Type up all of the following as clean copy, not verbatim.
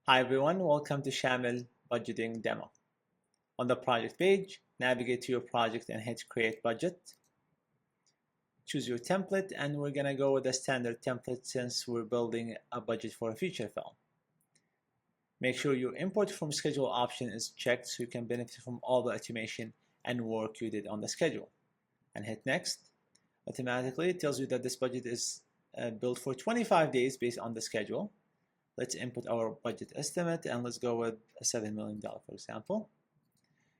Hi everyone, welcome to Shamel budgeting demo. On the project page, navigate to your project and hit create budget. Choose your template, and we're gonna go with the standard template since we're building a budget for a feature film. Make sure your import from schedule option is checked so you can benefit from all the automation and work you did on the schedule. And hit next. Automatically it tells you that this budget is built for 25 days based on the schedule. Let's input our budget estimate and let's go with a $7 million, for example.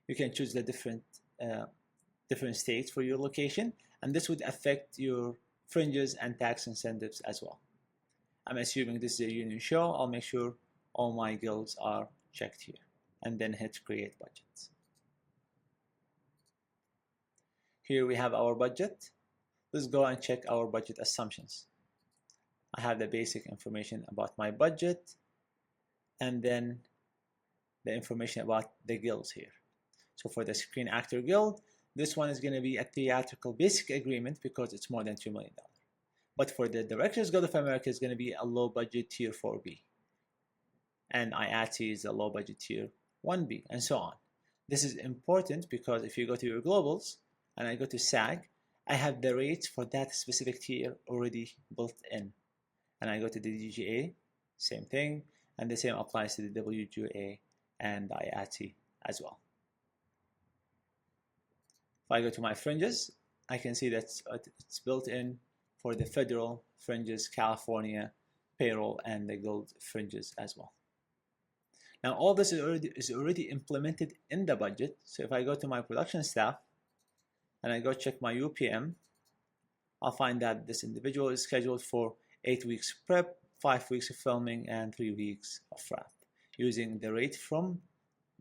You can choose the different states for your location, and this would affect your fringes and tax incentives as well. I'm assuming this is a union show. I'll make sure all my guilds are checked here and then hit create budgets. Here we have our budget. Let's go and check our budget assumptions. I have the basic information about my budget and then the information about the guilds here. So for the Screen Actor Guild, this one is going to be a theatrical basic agreement because it's more than $2 million. But for the Directors Guild of America, it's going to be a low budget tier 4B. And IATSE is a low budget tier 1B, and so on. This is important because if you go to your globals and I go to SAG, I have the rates for that specific tier already built in. And I go to the DGA, same thing, and the same applies to the WGA and IATSE as well. If I go to my fringes, I can see that it's built in for the federal fringes, California payroll, and the guild fringes as well. Now all this is already implemented in the budget. So if I go to my production staff and I go check my UPM, I'll find that this individual is scheduled for 8 weeks prep, 5 weeks of filming, and 3 weeks of wrap, using the rate from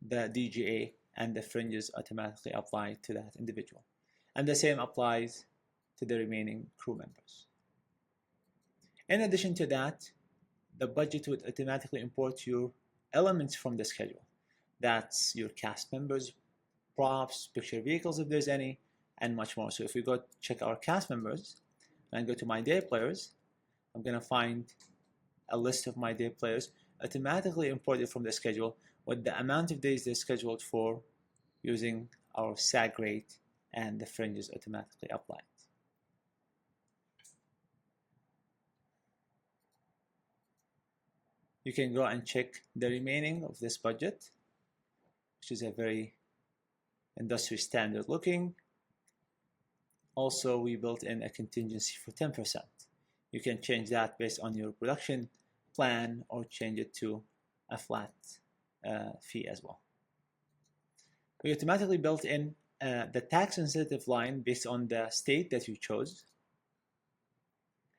the DGA, and the fringes automatically apply to that individual. And the same applies to the remaining crew members. In addition to that, the budget would automatically import your elements from the schedule. That's your cast members, props, picture vehicles if there's any, and much more. So if we go check our cast members and go to my day players, I'm going to find a list of my day players automatically imported from the schedule with the amount of days they're scheduled for using our SAG rate, and the fringes automatically applied. You can go and check the remaining of this budget, which is a very industry standard looking. Also, we built in a contingency for 10%. You can change that based on your production plan or change it to a flat fee as well. We automatically built in the tax incentive line based on the state that you chose.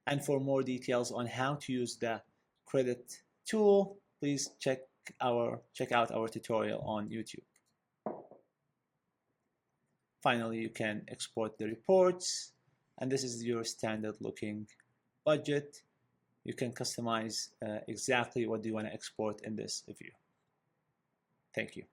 And for more details on how to use the credit tool, please check out our tutorial on YouTube. Finally, you can export the reports, and this is your standard looking budget. You can customize exactly what you want to export in this view. Thank you.